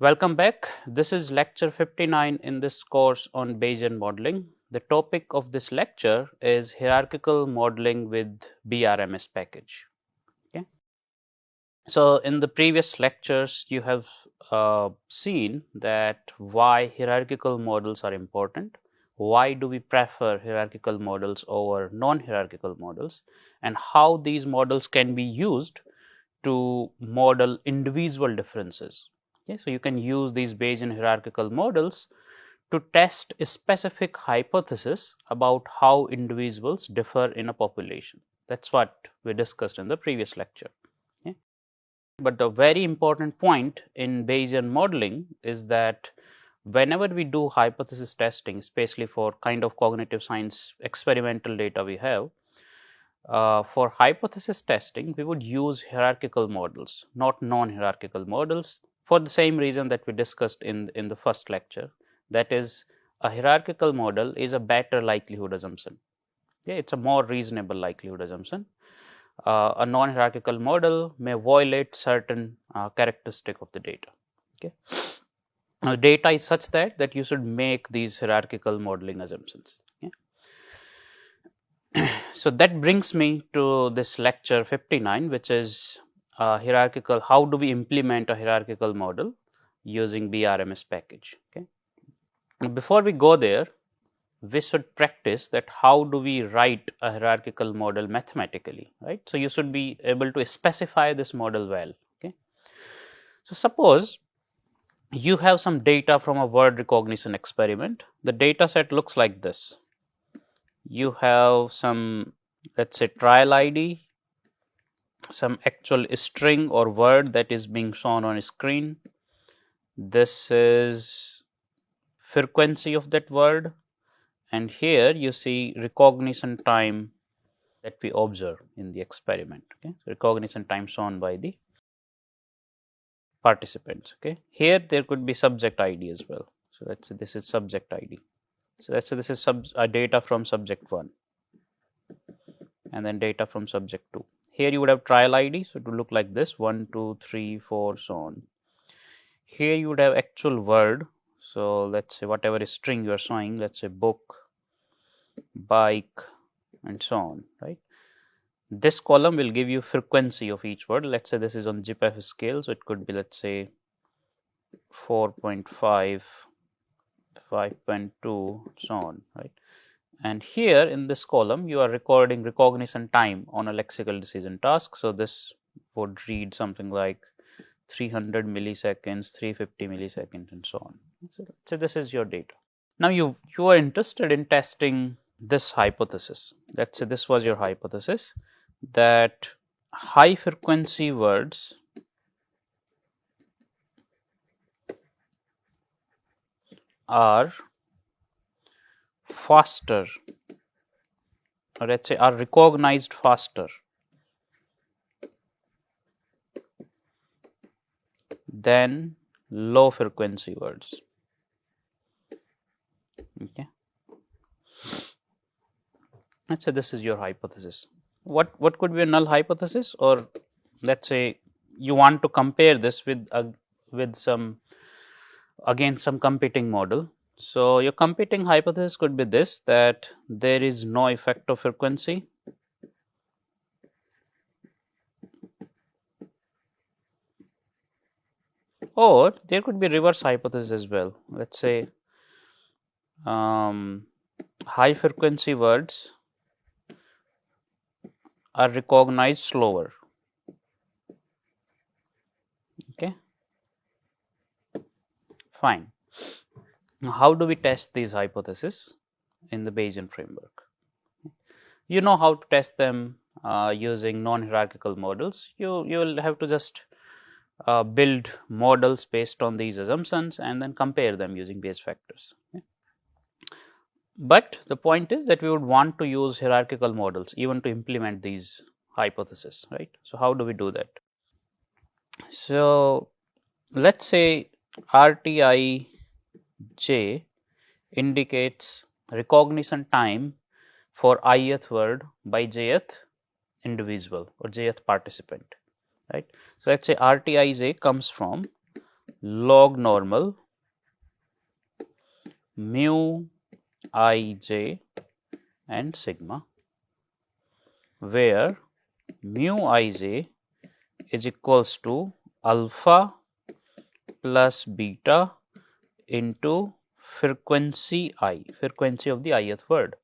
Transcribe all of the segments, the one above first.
Welcome back. This is lecture 59 in this course on Bayesian modeling. The topic of this lecture is hierarchical modeling with BRMS package. Okay. So in the previous lectures, you have seen that why hierarchical models are important, why do we prefer hierarchical models over non-hierarchical models, and how these models can be used to model individual differences. Okay, so you can use these Bayesian hierarchical models to test a specific hypothesis about how individuals differ in a population. That's what we discussed in the previous lecture. Okay. But the very important point in Bayesian modeling is that whenever we do hypothesis testing, especially for kind of cognitive science experimental data we have, for hypothesis testing, we would use hierarchical models, not non-hierarchical models, for the same reason that we discussed in the first lecture. That is, a hierarchical model is a better likelihood assumption. Yeah, it's a more reasonable likelihood assumption. A non-hierarchical model may violate certain characteristic of the data. Okay. Now, data is such that you should make these hierarchical modeling assumptions. So that brings me to this lecture 59, which is hierarchical. How do we implement a hierarchical model using BRMS package? Okay. Now, before we go there, we should practice that how do we write a hierarchical model mathematically, right? So you should be able to specify this model well. Okay. So suppose you have some data from a word recognition experiment. The data set looks like this. You have some, let's say, trial ID, some actual string or word that is being shown on a screen. This is frequency of that word, and here you see recognition time that we observe in the experiment. Okay, so recognition time shown by the participants. Okay, here there could be subject ID as well. So let's say this is subject ID. So let's say this is data from subject 1, and then data from subject 2. Here you would have trial ID, so it would look like this: 1, 2, 3, 4, so on. Here you would have actual word. So let's say whatever string you are showing, let's say book, bike, and so on, right? This column will give you frequency of each word. Let's say this is on GPF scale, so it could be, let's say, 4.5, 5.2, so on, right? And here in this column, you are recording recognition time on a lexical decision task. So this would read something like 300 milliseconds, 350 milliseconds, and so on. So let's say this is your data. Now you are interested in testing this hypothesis. Let's say this was your hypothesis, that high frequency words are faster, or let's say are recognized faster than low frequency words. Okay. Let's say this is your hypothesis. What could be a null hypothesis? Or let's say you want to compare this with some competing model. So your competing hypothesis could be this, that there is no effect of frequency, or there could be reverse hypothesis as well. Let's say high frequency words are recognized slower. Okay, fine. Now, how do we test these hypotheses in the Bayesian framework? You know how to test them using non-hierarchical models. You will have to just build models based on these assumptions and then compare them using Bayes factors. Okay? But the point is that we would want to use hierarchical models even to implement these hypotheses, right? So how do we do that? So let's say RTI J indicates recognition time for ith word by jth individual or jth participant, right? So let's say RTI J comes from log normal mu ij and sigma, where mu ij is equals to alpha plus beta into frequency I, frequency of the ith word.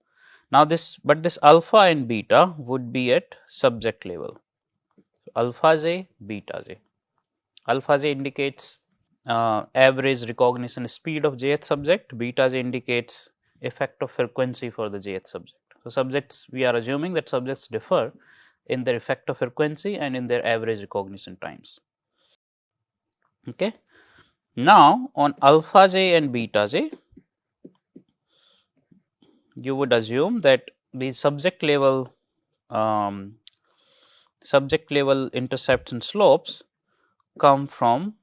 Now this alpha and beta would be at subject level. Alpha j, beta j. Alpha j indicates average recognition speed of jth subject, beta j indicates effect of frequency for the jth subject. So subjects, we are assuming that subjects differ in their effect of frequency and in their average recognition times. Okay. Now on alpha j and beta j, you would assume that these subject level intercepts and slopes come from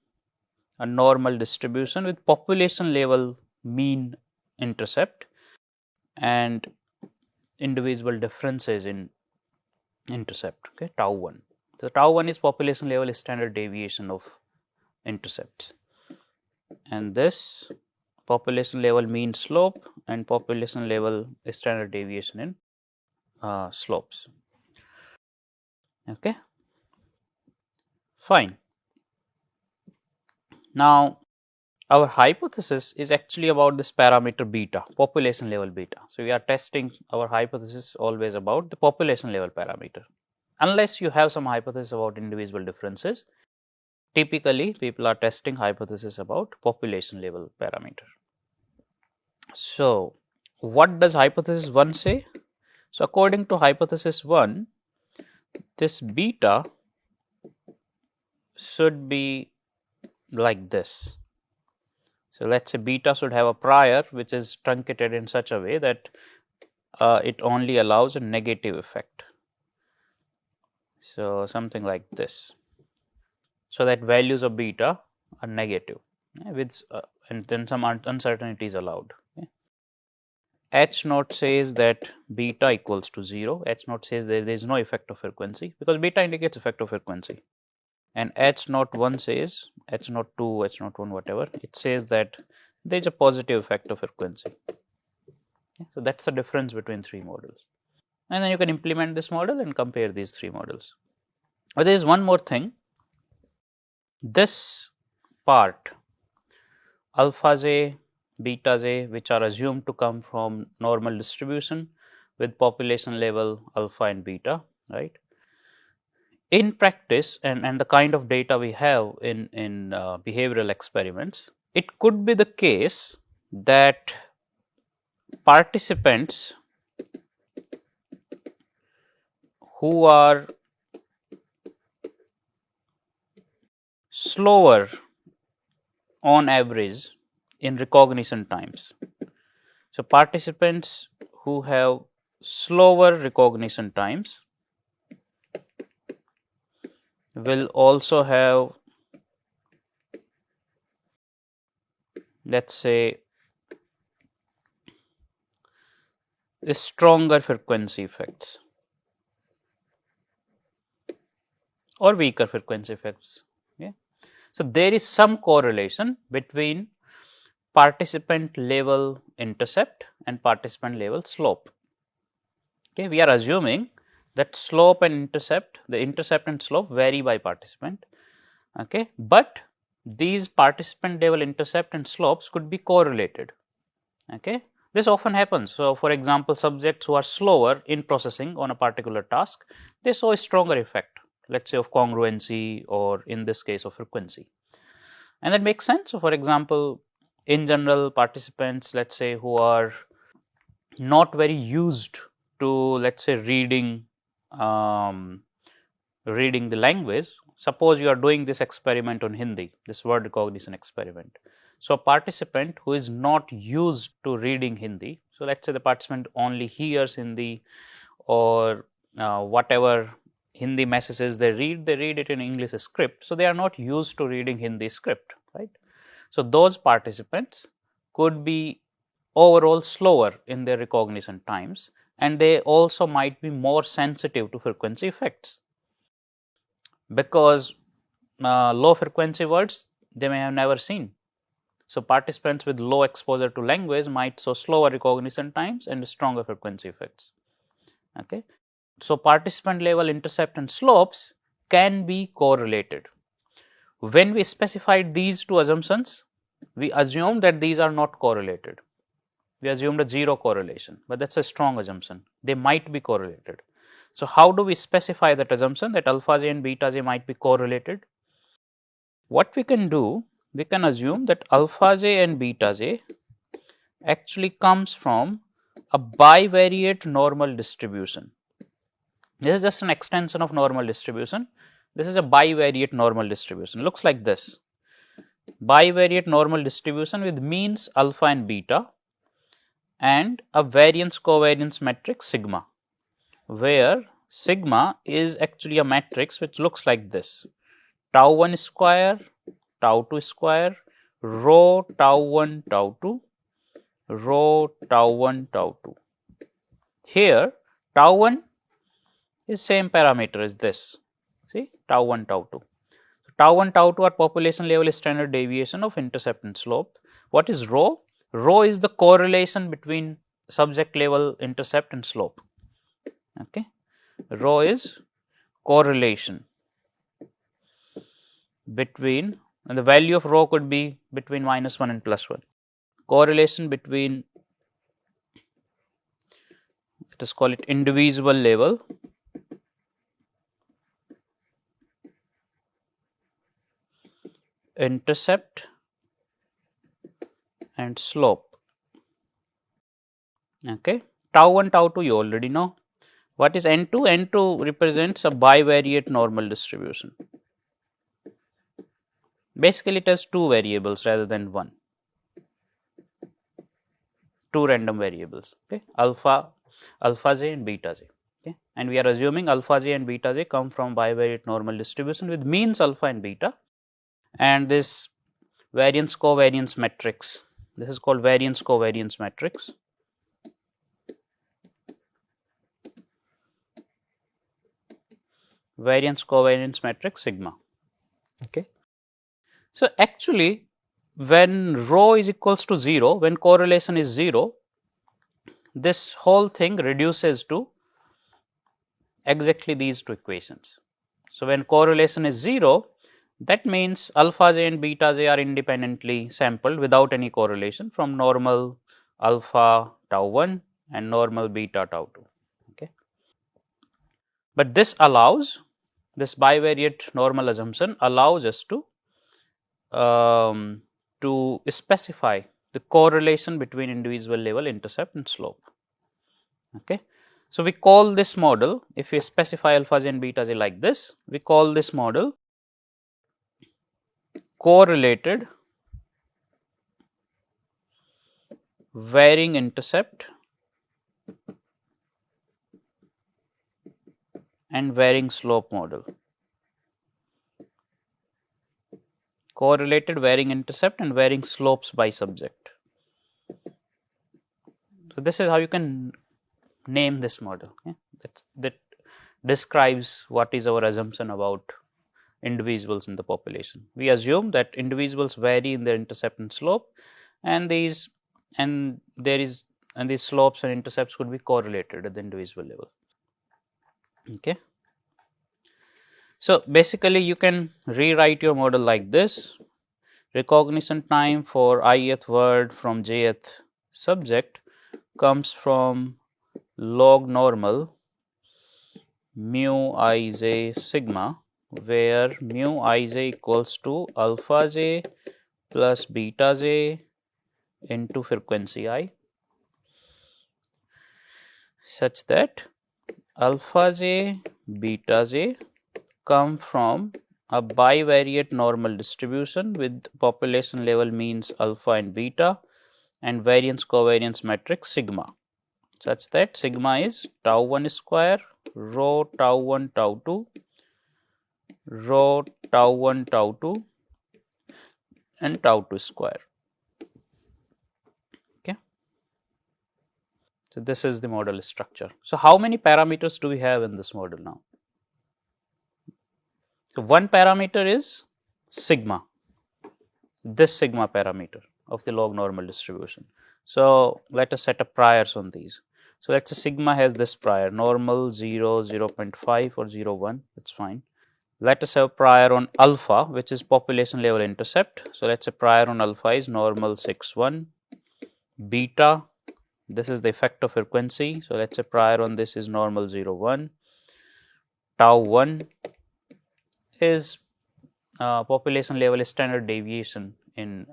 a normal distribution with population level mean intercept and indivisible differences in intercept, okay, tau 1. So tau 1 is population level standard deviation of intercepts, and this population level mean slope and population level standard deviation in slopes. Okay, fine. Now our hypothesis is actually about this parameter beta, population level beta. So we are testing our hypothesis always about the population level parameter. Unless you have some hypothesis about indivisible differences, typically people are testing hypothesis about population level parameter. So what does hypothesis 1 say? So according to hypothesis 1, this beta should be like this. So let's say beta should have a prior which is truncated in such a way that it only allows a negative effect. So something like this. So that values of beta are negative, with and then some uncertainty is allowed. Okay. H naught says that beta equals to 0. H naught says there is no effect of frequency because beta indicates effect of frequency. And H naught 1 says, H naught 2, H naught 1, whatever, it says that there is a positive effect of frequency. Okay. So that's the difference between three models. And then you can implement this model and compare these three models. But there is one more thing. This part, alpha j, beta j, which are assumed to come from normal distribution with population level alpha and beta, right? In practice, and the kind of data we have in behavioral experiments, it could be the case that participants who are slower on average in recognition times. So participants who have slower recognition times will also have, let's say, stronger frequency effects or weaker frequency effects. Okay. So there is some correlation between participant level intercept and participant level slope. Okay, we are assuming that slope and intercept, the intercept and slope vary by participant. Okay, but these participant level intercept and slopes could be correlated. Okay, this often happens. So for example, subjects who are slower in processing on a particular task, they show a stronger effect, let's say of congruency, or in this case of frequency. And that makes sense. So for example, in general, participants, let's say, who are not very used to, let's say, reading the language. Suppose you are doing this experiment on Hindi, this word recognition experiment. So a participant who is not used to reading Hindi, so let's say the participant only hears Hindi, or whatever Hindi messages they read it in English script. So they are not used to reading Hindi script, right? So those participants could be overall slower in their recognition times, and they also might be more sensitive to frequency effects, because low frequency words, they may have never seen. So participants with low exposure to language might show slower recognition times and stronger frequency effects. Okay. So participant level intercept and slopes can be correlated. When we specified these two assumptions, we assumed that these are not correlated. We assumed a zero correlation, but that's a strong assumption. They might be correlated. So how do we specify that assumption that alpha j and beta j might be correlated? What we can do, we can assume that alpha j and beta j actually comes from a bivariate normal distribution. This is just an extension of normal distribution. This is a bivariate normal distribution. Looks like this. Bivariate normal distribution with means alpha and beta and a variance covariance matrix sigma, where sigma is actually a matrix which looks like this: tau 1 square, tau 2 square, rho tau 1 tau 2, rho tau 1 tau 2. Here tau 1 is same parameter as this. See, tau 1 tau 2. So, tau 1 tau 2 are population level standard deviation of intercept and slope. What is rho? Rho is the correlation between subject level intercept and slope. Okay, rho is correlation between, and the value of rho could be between -1 and +1. Correlation between, let us call it individual level intercept and slope. Okay, tau 1 tau 2 you already know. What is N2? N2 represents a bivariate normal distribution. Basically it has two variables rather than one, two random variables. Okay, alpha j and beta j. Okay, and we are assuming alpha j and beta j come from bivariate normal distribution with means alpha and beta, and this variance covariance matrix, this is called variance covariance matrix. Variance covariance matrix sigma. Okay, so actually when rho is equals to 0, when correlation is 0, this whole thing reduces to exactly these two equations. So when correlation is 0, that means alpha j and beta j are independently sampled without any correlation from normal alpha tau 1 and normal beta tau 2. Okay, but this allows, this bivariate normal assumption allows us to specify the correlation between individual level intercept and slope. Okay, so we call this model, if we specify alpha j and beta j like this, we call this model correlated varying intercept and varying slope model. Correlated varying intercept and varying slopes by subject. So this is how you can name this model. Okay? That describes what is our assumption about individuals in the population. We assume that individuals vary in their intercept and slope, and these slopes and intercepts could be correlated at the individual level. Okay, so basically you can rewrite your model like this: recognition time for ith word from jth subject comes from log normal mu ij sigma, where mu ij equals to alpha j plus beta j into frequency I, such that alpha j, beta j come from a bivariate normal distribution with population level means alpha and beta and variance covariance matrix sigma, such that sigma is tau 1 square, rho tau 1 tau 2, rho tau 1 tau 2 and tau 2 square. Okay, so this is the model structure. So how many parameters do we have in this model now? So one parameter is sigma. this sigma parameter of the log normal distribution. So let us set up priors on these. So let's say sigma has this prior normal 0, 0.5 or 0, 1, that's fine. Let us have prior on alpha, which is population level intercept. So let's say prior on alpha is normal 6, 1, beta, this is the effector frequency. So let's say prior on this is normal 0, 1, tau 1 is population level standard deviation in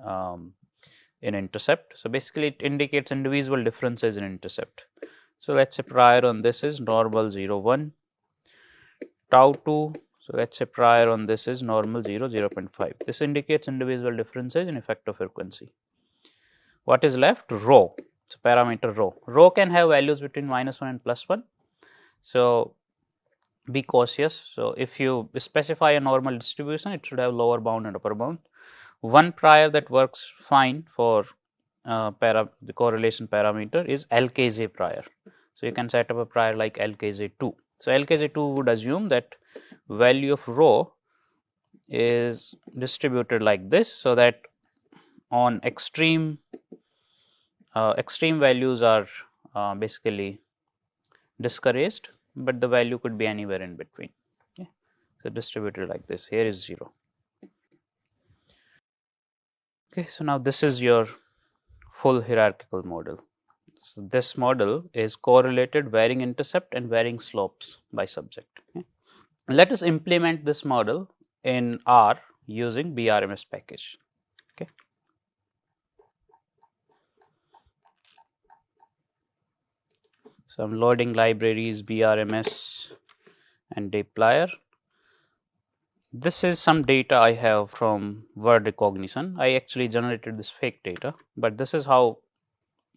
intercept. So basically it indicates individual differences in intercept. So let's say prior on this is normal 0, 1, tau 2. So let's say prior on this is normal 0, 0.5. This indicates individual differences in effector frequency. What is left? Rho. So parameter rho. Rho can have values between -1 and +1. So be cautious. So if you specify a normal distribution, it should have lower bound and upper bound. One prior that works fine for the correlation parameter is LKJ prior. So you can set up a prior like LKJ2. So LKJ2 would assume that value of rho is distributed like this, so that on extreme values are basically discouraged, but the value could be anywhere in between. Okay. So distributed like this. Here is 0. Okay, so now this is your full hierarchical model. So this model is correlated varying intercept and varying slopes by subject. Okay. Let us implement this model in R using BRMS package. Okay. So I'm loading libraries BRMS and dplyr. This is some data I have from word recognition. I actually generated this fake data, but this is how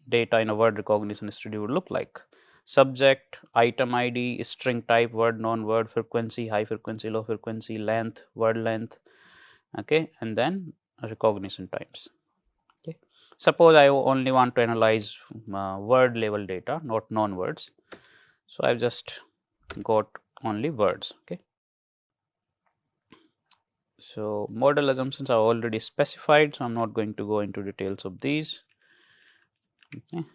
data in a word recognition study would look like. Subject, item ID, string type, word, non-word, frequency, high frequency, low frequency, length, word length, okay, and then recognition times. Okay. Suppose I only want to analyze word level data, not non-words. So I've just got only words. Okay. So model assumptions are already specified, so I'm not going to go into details of these. Okay.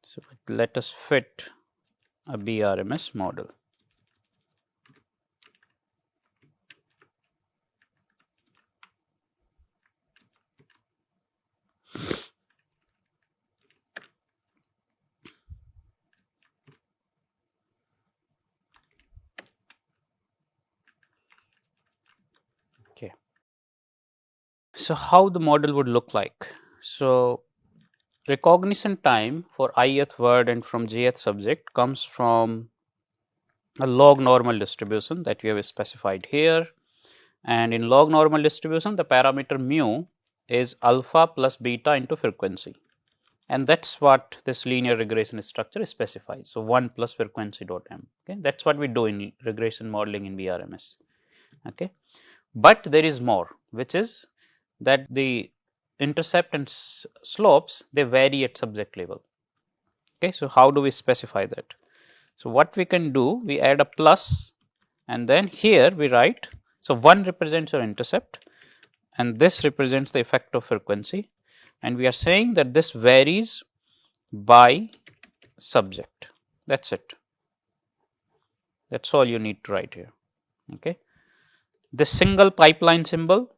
So let us fit a BRMS model. Okay. So how the model would look like? So recognition time for ith word and from jth subject comes from a log normal distribution that we have specified here, and in log normal distribution the parameter mu is alpha plus beta into frequency, and that's what this linear regression structure specifies. So 1 plus frequency dot m. Okay, that's what we do in regression modeling in BRMS. Okay, but there is more, which is that the intercept and slopes, they vary at subject level. Okay, so how do we specify that? So what we can do, we add a plus, and then here we write, so 1 represents your intercept and this represents the effect of frequency, and we are saying that this varies by subject. That's it. That's all you need to write here. Okay. This single pipeline symbol,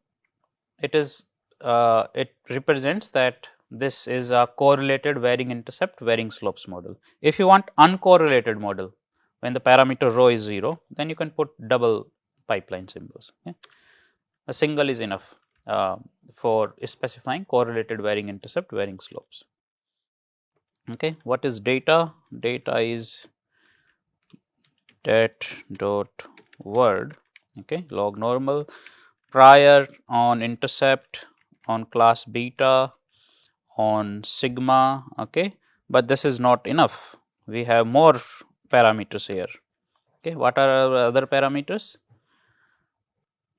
it is it represents that this is a correlated varying intercept varying slopes model. If you want uncorrelated model, when the parameter rho is 0, then you can put double pipeline symbols. Okay. A single is enough for specifying correlated varying intercept varying slopes. Okay, what is data? Data is dat dot word, okay, log normal, prior on intercept, on class beta, on sigma. Okay, but this is not enough. We have more parameters here. Okay, what are our other parameters?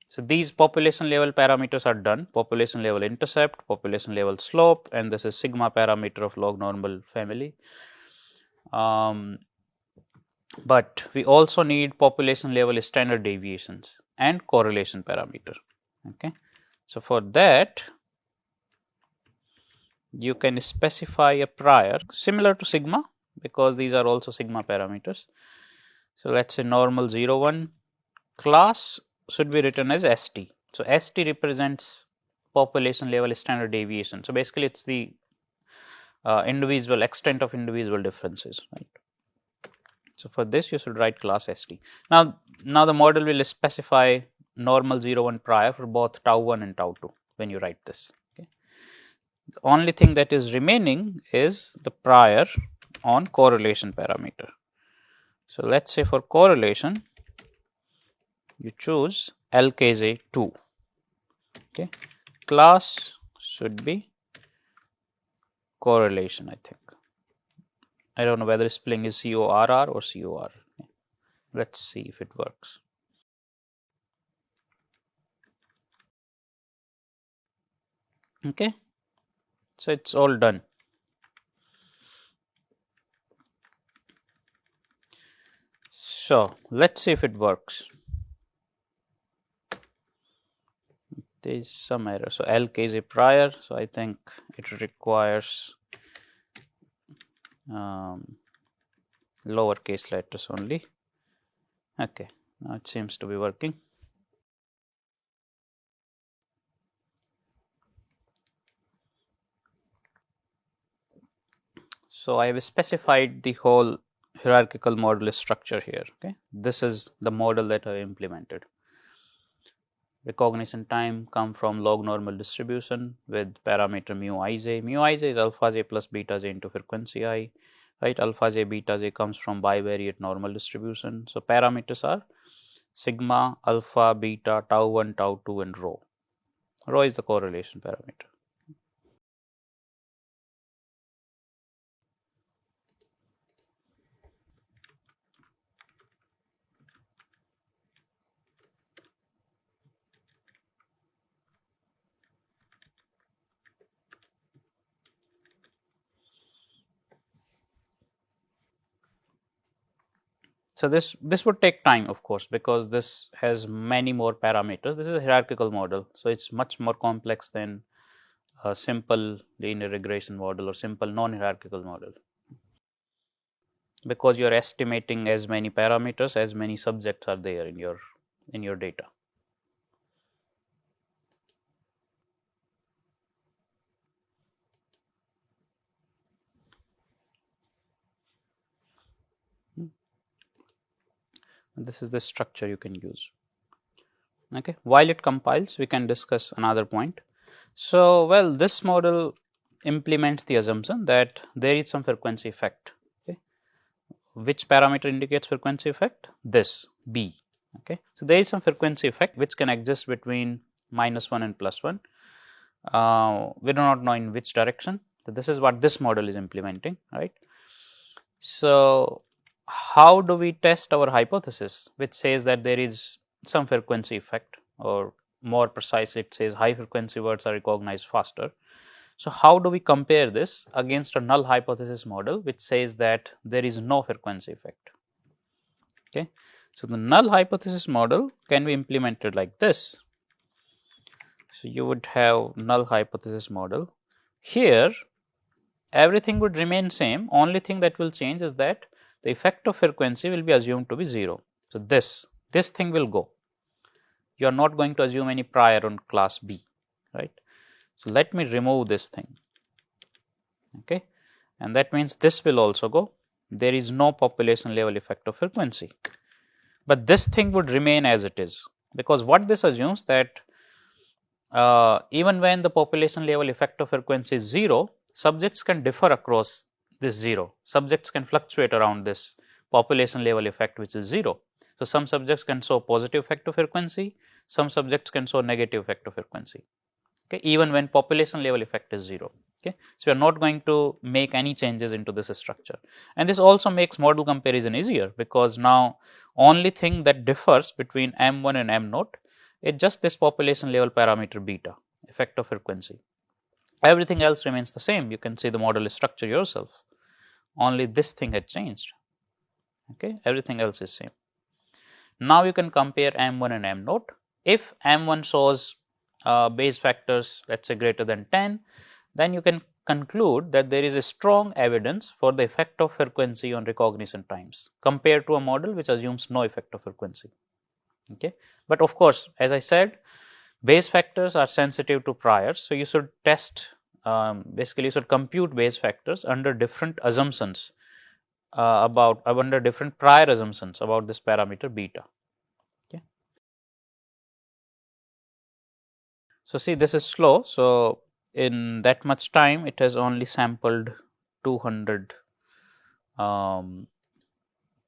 So these population level parameters are done: population level intercept, population level slope, and this is sigma parameter of log normal family. But we also need population level standard deviations and correlation parameter. Okay, So for that, you can specify a prior similar to sigma, because these are also sigma parameters. So let's say normal 0, 1. Class should be written as ST. So ST represents population level standard deviation. So basically it's the individual extent of individual differences, right? So for this you should write class ST. Now the model will specify normal 0, 1 prior for both tau 1 and tau 2 when you write this. Okay. The only thing that is remaining is the prior on correlation parameter. So let's say for correlation you choose LKJ2. Okay. Class should be correlation, I think. I don't know whether spelling is CORR or COR. Let's see if it works. Okay. So it's all done. So let's see if it works. There is some error. So LKJ prior. So I think it requires lowercase letters only. Okay, now it seems to be working. So I have specified the whole hierarchical model structure here. Okay, this is the model that I implemented. Recognition time come from log normal distribution with parameter mu ij. Mu ij is alpha j plus beta j into frequency I. Right, alpha j beta j comes from bivariate normal distribution. So parameters are sigma, alpha, beta, tau 1, tau 2 and rho. Rho is the correlation parameter. So this would take time, of course, because this has many more parameters. This is a hierarchical model, so it's much more complex than a simple linear regression model or simple non-hierarchical model, because you're estimating as many parameters as many subjects are there in your data. This is the structure you can use. Okay, while it compiles, we can discuss another point. So, well, this model implements the assumption that there is some frequency effect. Okay, which parameter indicates frequency effect? This B. Okay, so there is some frequency effect which can exist between -1 and +1. We do not know in which direction. So this is what this model is implementing, right? So how do we test our hypothesis, which says that there is some frequency effect, or more precisely it says high frequency words are recognized faster. So how do we compare this against a null hypothesis model which says that there is no frequency effect? Okay, so the null hypothesis model can be implemented like this. So you would have null hypothesis model. Here everything would remain same. Only thing that will change is that the effect of frequency will be assumed to be 0. So this thing will go. You are not going to assume any prior on class B, right? So let me remove this thing. Okay, and that means this will also go. There is no population level effect of frequency, but this thing would remain as it is, because what this assumes that even when the population level effect of frequency is 0, subjects can differ across this 0. Subjects can fluctuate around this population level effect which is 0. So some subjects can show positive effect of frequency, some subjects can show negative effect of frequency. Okay, even when population level effect is 0. Okay, so we are not going to make any changes into this structure, and this also makes model comparison easier, because now only thing that differs between M1 and M naught is just this population level parameter beta, effect of frequency. Everything else remains the same. You can see the model structure yourself. Only this thing had changed. Okay, everything else is same. Now you can compare M1 and M naught. If M1 shows Bayes factors, let's say greater than 10, then you can conclude that there is a strong evidence for the effect of frequency on recognition times compared to a model which assumes no effect of frequency. Okay, but of course, as I said, Bayes factors are sensitive to priors, so you should test. Basically, you should compute Bayes factors under different assumptions under different prior assumptions about this parameter beta. Okay. So see, this is slow. So in that much time, it has only sampled 200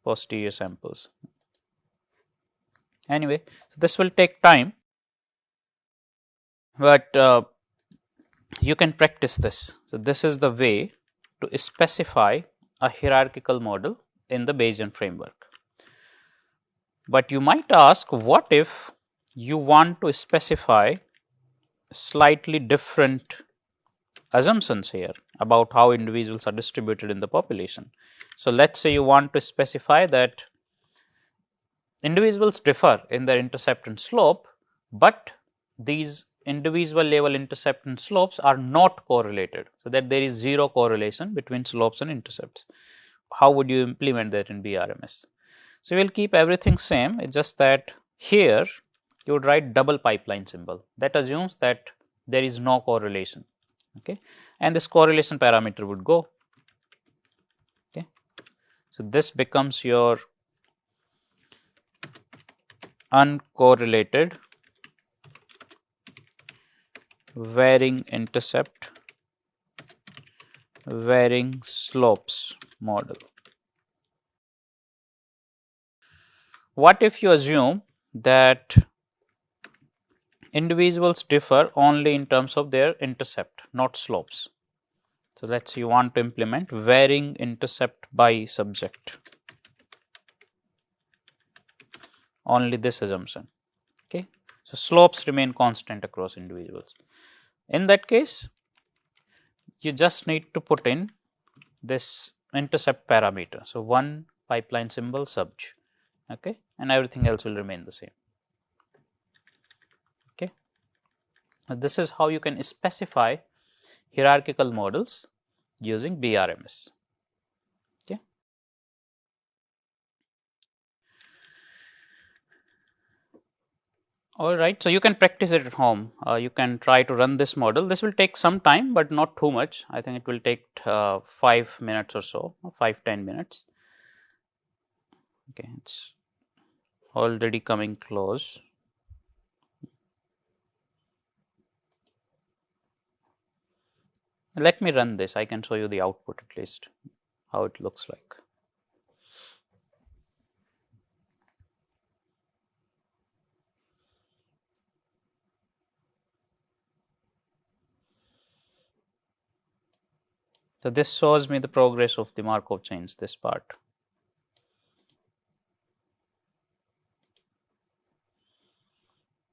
posterior samples. Anyway, so this will take time, but you can practice this. So this is the way to specify a hierarchical model in the Bayesian framework. But you might ask, what if you want to specify slightly different assumptions here about how individuals are distributed in the population? So let's say you want to specify that individuals differ in their intercept and slope, but these individual level intercept and slopes are not correlated, so that there is zero correlation between slopes and intercepts. How would you implement that in BRMS? So we will keep everything same, it's just that here you would write double pipeline symbol. That assumes that there is no correlation, okay, and this correlation parameter would go. Okay, so this becomes your uncorrelated varying intercept, varying slopes model. What if you assume that individuals differ only in terms of their intercept, not slopes? So let's say you want to implement varying intercept by subject. Only this assumption. Okay, so slopes remain constant across individuals. In that case, you just need to put in this intercept parameter. So one pipeline symbol subj, okay, and everything else will remain the same. Okay, this is how you can specify hierarchical models using BRMS. Okay. All right, so you can practice it at home. You can try to run this model. This will take some time, but not too much. I think it will take 5 minutes or so, 5-10 minutes. Okay, it's already coming close. Let me run this. I can show you the output at least, how it looks like. So this shows me the progress of the Markov chains, this part.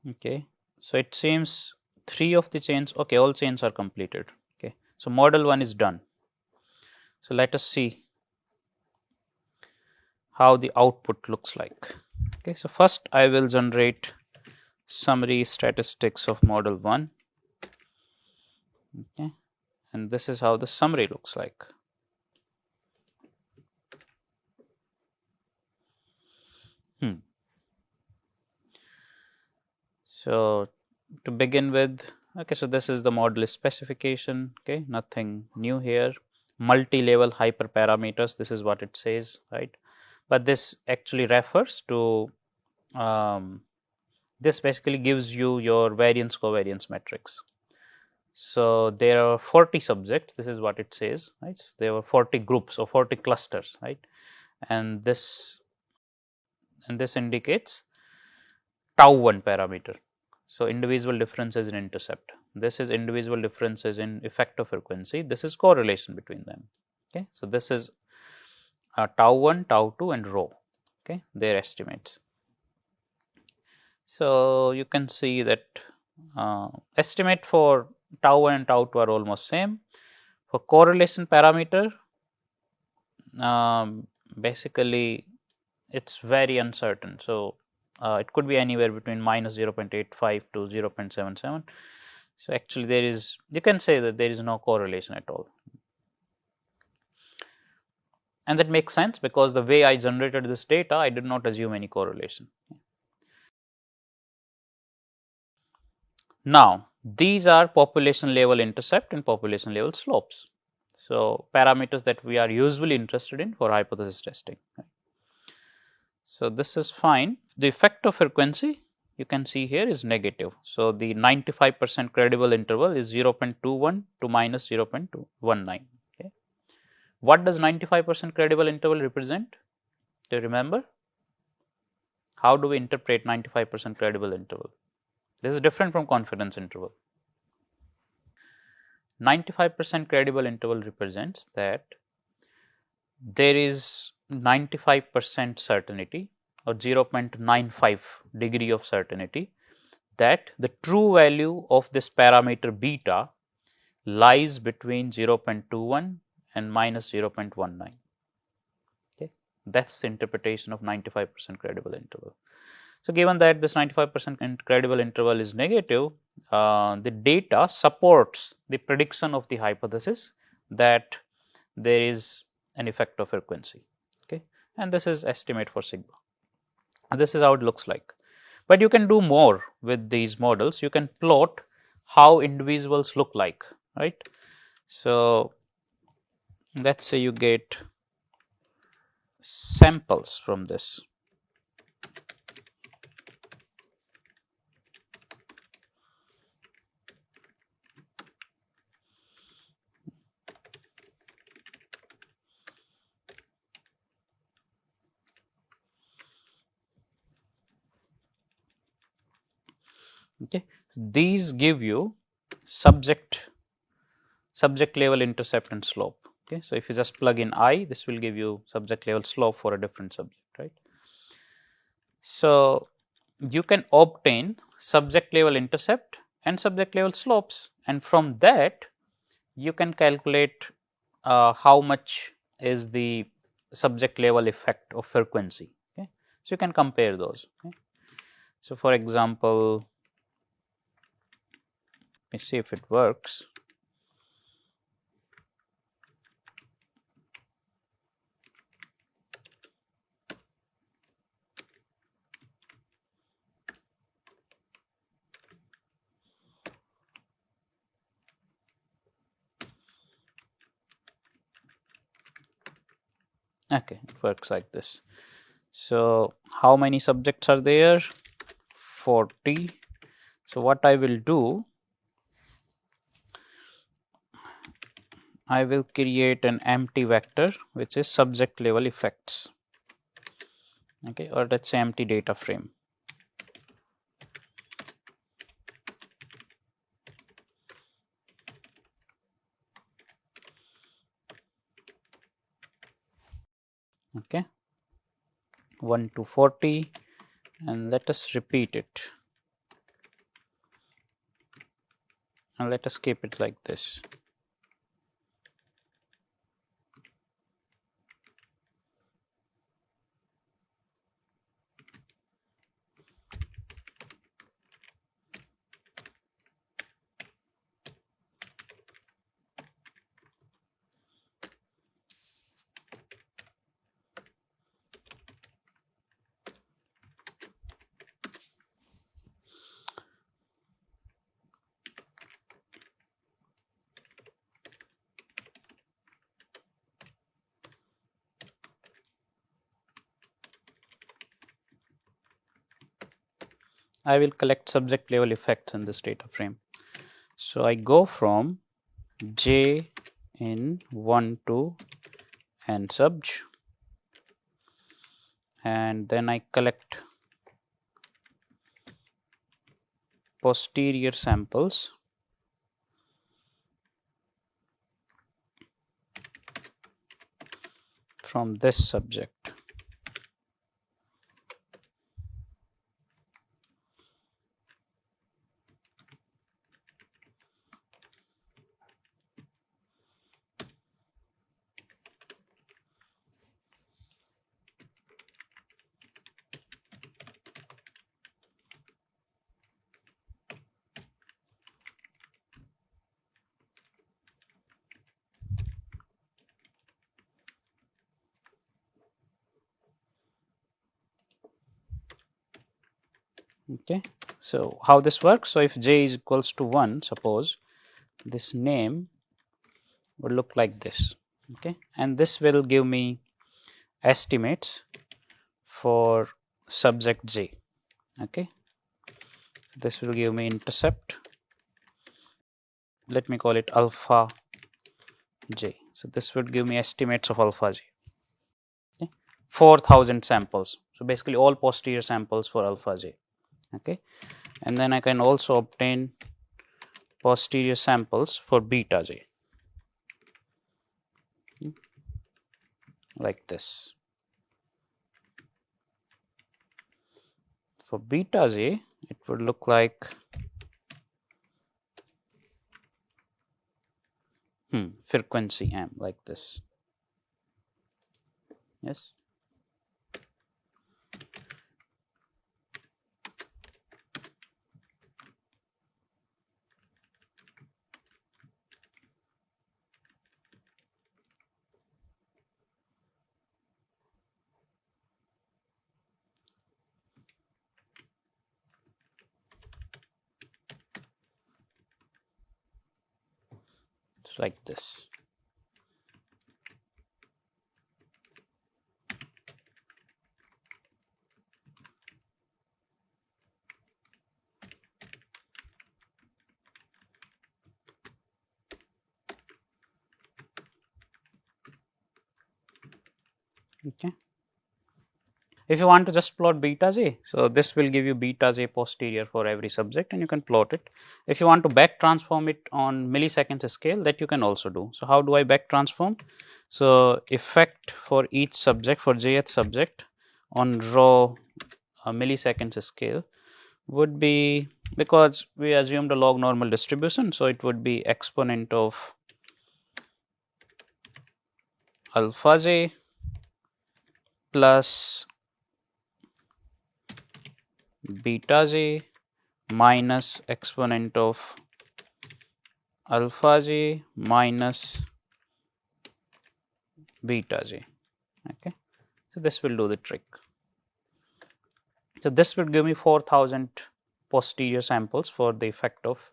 Okay, so it seems 3 of the chains, okay, all chains are completed. Okay, so model 1 is done. So let us see how the output looks like. Okay, so first I will generate summary statistics of model 1. Okay, and this is how the summary looks like. So to begin with, okay, so this is the model specification. Okay, nothing new here. Multi-level hyperparameters, this is what it says, right? But this actually refers to this basically gives you your variance covariance matrix. So there are 40 subjects, this is what it says, right? So there were 40 groups or 40 clusters, right? And this indicates tau 1 parameter. So individual differences in intercept. This is individual differences in effective frequency. This is correlation between them. Okay, so this is tau 1, tau 2, and rho. Okay, their estimates. So you can see that estimate for tau 1 and tau 2 are almost same. For correlation parameter, basically it's very uncertain. So it could be anywhere between minus 0.85 to 0.77. So actually there is, you can say that there is no correlation at all. And that makes sense because the way I generated this data, I did not assume any correlation. Now, these are population level intercept and population level slopes. So, parameters that we are usually interested in for hypothesis testing. So, this is fine. The effective frequency you can see here is negative. So, the 95% credible interval is 0.21 to minus 0.19. Okay. What does 95% credible interval represent? Do you remember? How do we interpret 95% credible interval? This is different from confidence interval. 95% credible interval represents that there is 95% certainty or 0.95 degree of certainty that the true value of this parameter beta lies between 0.21 and minus 0.19. Okay. That's the interpretation of 95% credible interval. So, given that this 95% credible interval is negative, the data supports the prediction of the hypothesis that there is an effective frequency. Okay. And this is estimate for sigma. And this is how it looks like. But you can do more with these models. You can plot how individuals look like, right? So, let's say you get samples from this. Okay. These give you subject level intercept and slope. Okay. So, if you just plug in I, this will give you subject level slope for a different subject, right. So, you can obtain subject level intercept and subject level slopes, and from that you can calculate how much is the subject level effect of frequency. Okay. So, you can compare those. Okay. So, for example, let me see if it works. Okay, it works like this. So, how many subjects are there? 40. So, what I will do, I will create an empty vector which is subject level effects, okay, or let's say empty data frame. Okay, 1 to 40, and let us repeat it, and let us keep it like this. I will collect subject level effects in this data frame. So, I go from J in 1 to n subj, and then I collect posterior samples from this subject. Okay, so how this works? So if j is equals to 1, suppose this name would look like this. Okay, and this will give me estimates for subject j. Okay, this will give me intercept. Let me call it alpha j. So this would give me estimates of alpha j. Okay, 4,000 samples. So basically all posterior samples for alpha j. Okay, and then I can also obtain posterior samples for beta j, like this. For beta j, it would look like frequency m, like this. Yes. It's like this. Okay. If you want to just plot beta j, so this will give you beta j posterior for every subject and you can plot it. If you want to back transform it on milliseconds scale, that you can also do. So how do I back transform? So effect for each subject, for jth subject on raw milliseconds scale would be, because we assumed a log normal distribution, so it would be exponent of alpha j plus beta j minus exponent of alpha j minus beta j. Okay, so this will do the trick. So this will give me 4,000 posterior samples for the effect of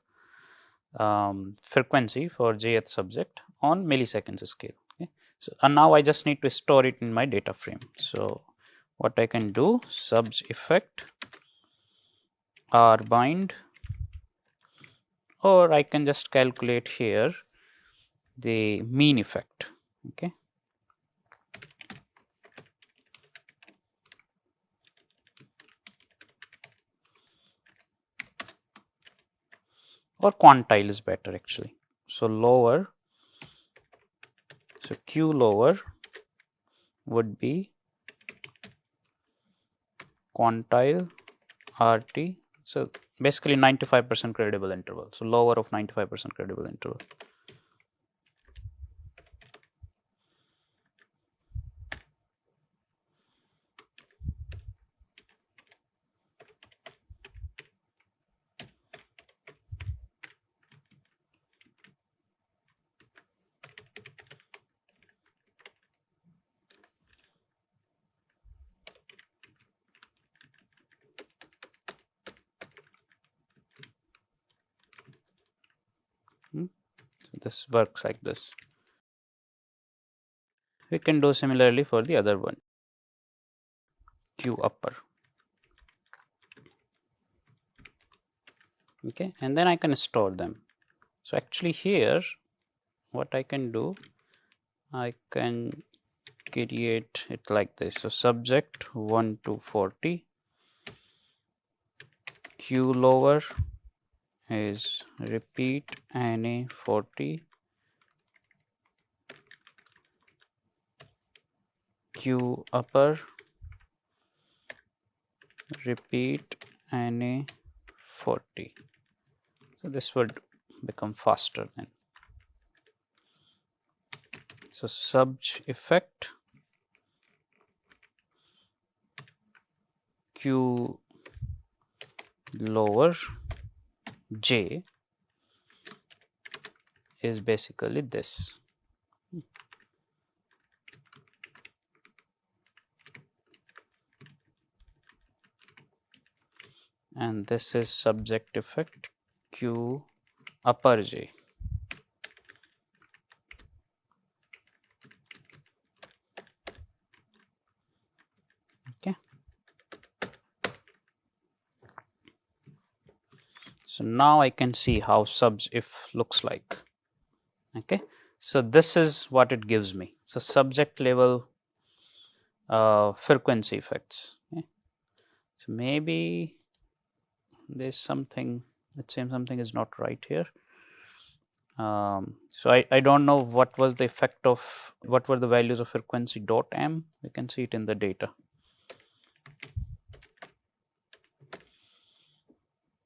frequency for jth subject on milliseconds scale. Okay, so and now I just need to store it in my data frame. So what I can do, subs effect r bind, or I can just calculate here the mean effect. Okay, or quantile is better actually. So lower, so q lower would be quantile RT. So basically 95% credible interval. So lower of 95% credible interval. So this works like this. We can do similarly for the other one, Q upper. Okay, and then I can store them. So actually here, what I can do, I can create it like this. So subject 1 to 40, Q lower is repeat NA 40, Q upper repeat NA 40. So this would become faster then. So subj effect Q lower J is basically this. and this is subject effect Q upper J. Okay. So now I can see how subs if looks like. Okay. So this is what it gives me. So subject level frequency effects. Okay. So maybe there's something, it seems something is not right here. So I don't know what was the effect of, what were the values of frequency dot m. You can see it in the data.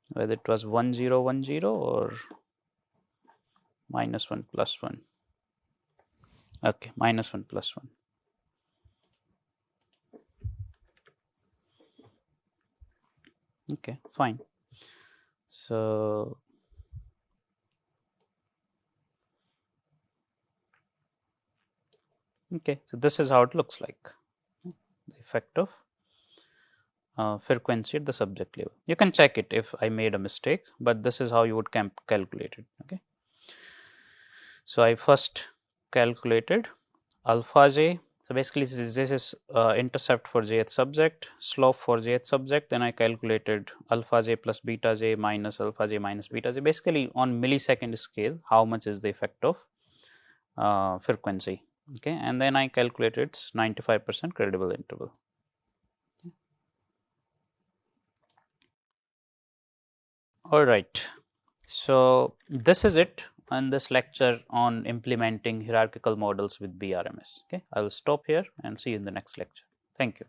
Whether it was 1010 or -1 +1. Okay, -1 +1. Okay, fine. So okay, so this is how it looks like, the effect of frequency at the subject level. You can check it if I made a mistake, but this is how you would calculate it. Okay. So I first calculated alpha j. So basically this is intercept for jth subject, slope for jth subject. Then I calculated alpha j plus beta j minus alpha j minus beta j. Basically on millisecond scale, how much is the effect of frequency. Okay, and then I calculated its 95% credible interval. All right, so this is it on this lecture on implementing hierarchical models with BRMS. Okay, I will stop here and see you in the next lecture. Thank you.